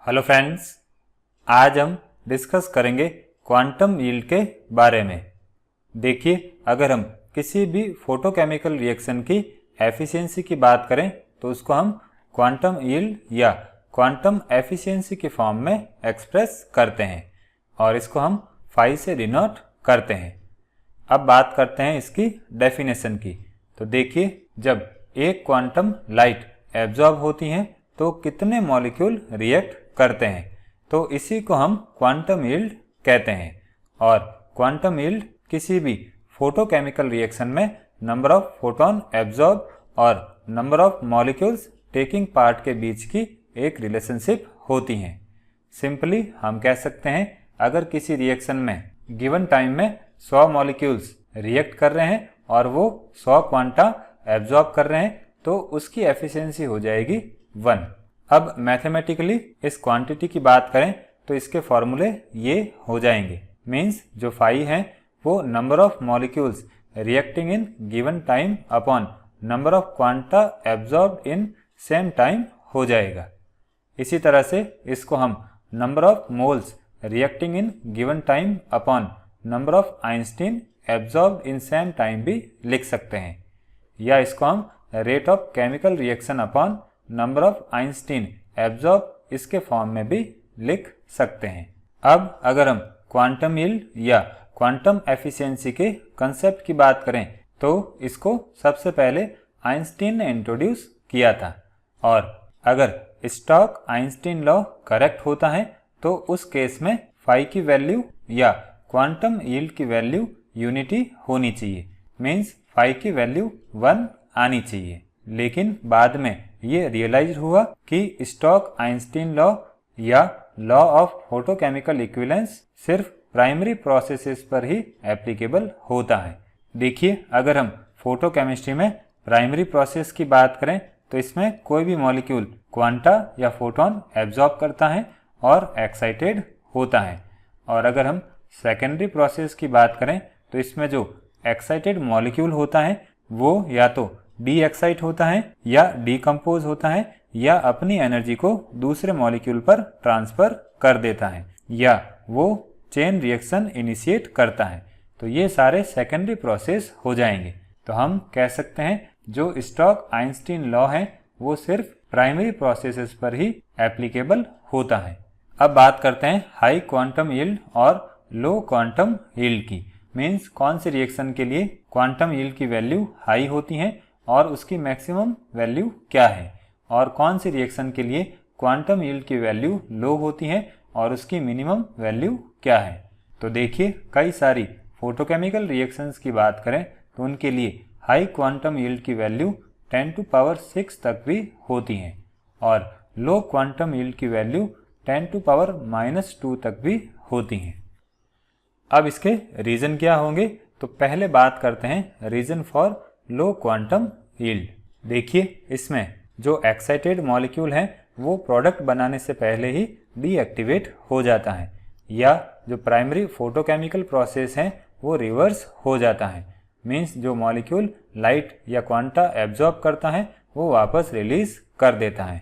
Hello friends, आज हम discuss करेंगे क्वांटम यील्ड के बारे में। देखिए, अगर हम किसी भी फोटोकेमिकल रिएक्शन की एफिशिएंसी की बात करें तो उसको हम क्वांटम यील्ड या क्वांटम एफिशिएंसी के फॉर्म में एक्सप्रेस करते हैं और इसको हम फाई से डिनोट करते हैं। अब बात करते हैं इसकी डेफिनेशन की। तो देखिए, जब एक क्वांटम लाइट एब्जॉर्ब होती है तो कितने मॉलिक्यूल रिएक्ट करते हैं, तो इसी को हम क्वांटम यील्ड कहते हैं। और क्वांटम यील्ड किसी भी फोटोकेमिकल रिएक्शन में नंबर ऑफ फोटोन एब्जॉर्ब और number of molecules taking part के बीच की एक रिलेशनशिप होती है। सिंपली हम कह सकते हैं, अगर किसी रिएक्शन में गिवन टाइम में 100 मॉलिक्यूल्स रिएक्ट कर रहे हैं और वो 100 क्वांटा एब्जॉर्ब कर रहे हैं तो उसकी एफिशिएंसी हो जाएगी 1। अब मैथमेटिकली इस क्वांटिटी की बात करें तो इसके फॉर्मूले ये हो जाएंगे। मीन्स जो फाई है वो number of molecules reacting in given time upon number of quanta absorbed in same time हो जाएगा। इसी तरह से इसको हम number of moles reacting in given time upon number of Einstein absorbed in same time भी लिख सकते हैं, या इसको हम rate of chemical reaction upon number of Einstein absorb इसके फॉर्म में भी लिख सकते हैं। अब अगर हम क्वांटम यील्ड या क्वांटम एफिशिएंसी के कंसेप्ट की बात करें तो इसको सबसे पहले आइंस्टीन ने इंट्रोड्यूस किया था, और अगर स्टॉक आइंस्टीन लॉ करेक्ट होता है तो उस केस में फाई की वैल्यू या क्वांटम यील्ड की वैल्यू यूनिटी होनी चाहिए। मीन्स फाई की वैल्यू 1 आनी चाहिए। लेकिन बाद में ये रियलाइज हुआ कि स्टॉक आइंस्टीन लॉ या लॉ ऑफ फोटोकेमिकल इक्विवेलेंस सिर्फ प्राइमरी प्रोसेसेस पर ही एप्लीकेबल होता है। देखिए, अगर हम फोटोकेमिस्ट्री में प्राइमरी प्रोसेस की बात करें तो इसमें कोई भी मॉलिक्यूल क्वांटा या फोटोन एब्जॉर्ब करता है और एक्साइटेड होता है। और अगर हम सेकेंडरी प्रोसेस की बात करें तो इसमें जो एक्साइटेड मॉलिक्यूल होता है वो या तो डी एक्साइट होता है या डीकम्पोज होता है या अपनी एनर्जी को दूसरे मॉलिक्यूल पर ट्रांसफर कर देता है या वो चेन रिएक्शन इनिशिएट करता है। तो ये सारे सेकेंडरी प्रोसेस हो जाएंगे। तो हम कह सकते हैं जो स्टॉक आइंस्टीन लॉ है वो सिर्फ प्राइमरी प्रोसेसेस पर ही एप्लीकेबल होता है। अब बात करते हैं हाई क्वांटम यील्ड और लो क्वांटम यील्ड की। मीन्स कौन से रिएक्शन के लिए क्वांटम यील्ड की वैल्यू हाई होती है और उसकी मैक्सिमम वैल्यू क्या है, और कौन सी रिएक्शन के लिए क्वांटम यील्ड की वैल्यू लो होती है और उसकी मिनिमम वैल्यू क्या है। तो देखिए, कई सारी फोटोकेमिकल रिएक्शंस की बात करें तो उनके लिए हाई क्वांटम यील्ड की वैल्यू 10⁻⁶ तक भी होती हैं और लो क्वांटम यील्ड की वैल्यू 10⁻⁻² तक भी होती हैं। अब इसके रीज़न क्या होंगे, तो पहले बात करते हैं reason for low quantum yield. देखिए, इसमें जो एक्साइटेड मॉलिक्यूल है वो प्रोडक्ट बनाने से पहले ही डीएक्टिवेट हो जाता है, या जो प्राइमरी फोटोकेमिकल प्रोसेस है वो रिवर्स हो जाता है। मीन्स जो मॉलिक्यूल लाइट या क्वांटा एब्जॉर्ब करता है वो वापस रिलीज कर देता है।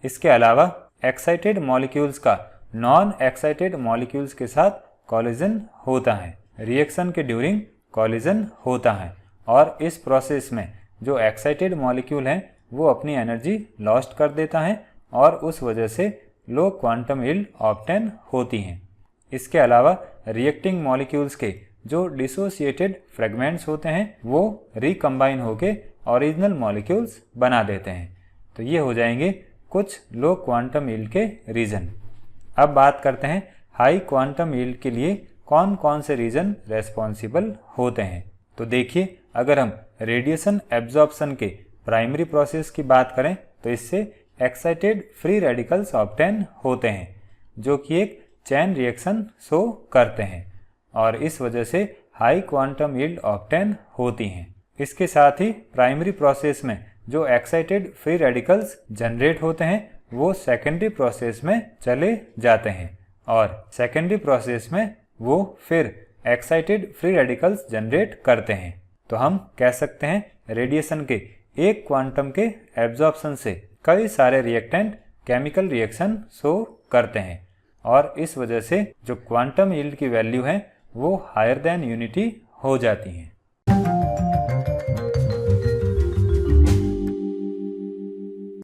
इसके अलावा एक्साइटेड मॉलिक्यूल्स का नॉन एक्साइटेड मॉलिक्यूल्स के साथ कॉलिजन होता है। रिएक्शन के ड्यूरिंग कॉलिजन होता है और इस प्रोसेस में जो एक्साइटेड मॉलिक्यूल है वो अपनी एनर्जी लॉस्ट कर देता है और उस वजह से लो क्वांटम यील्ड ऑब्टेन होती हैं। इसके अलावा रिएक्टिंग मॉलिक्यूल्स के जो डिसोसिएटेड फ्रेगमेंट्स होते हैं वो रिकम्बाइन होके ओरिजिनल मॉलिक्यूल्स बना देते हैं। तो ये हो जाएंगे कुछ लो क्वांटम यील्ड के रीज़न। अब बात करते हैं हाई क्वांटम यील्ड के लिए कौन कौन से रीजन रेस्पॉन्सिबल होते हैं। तो देखिए, अगर हम रेडिएशन एब्जॉर्प्शन के प्राइमरी प्रोसेस की बात करें तो इससे एक्साइटेड फ्री रेडिकल्स ऑब्टेन होते हैं जो कि एक चैन रिएक्शन शो करते हैं और इस वजह से हाई क्वांटम यील्ड ऑब्टेन होती हैं। इसके साथ ही प्राइमरी प्रोसेस में जो एक्साइटेड फ्री रेडिकल्स जनरेट होते हैं वो सेकेंडरी प्रोसेस में चले जाते हैं और सेकेंडरी प्रोसेस में वो फिर एक्साइटेड फ्री रेडिकल्स जनरेट करते हैं। तो हम कह सकते हैं रेडिएशन के एक क्वांटम के एब्जॉर्प्शन से कई सारे रिएक्टेंट केमिकल रिएक्शन शो करते हैं और इस वजह से जो क्वांटम यील्ड की वैल्यू है वो हायर देन यूनिटी हो जाती हैं।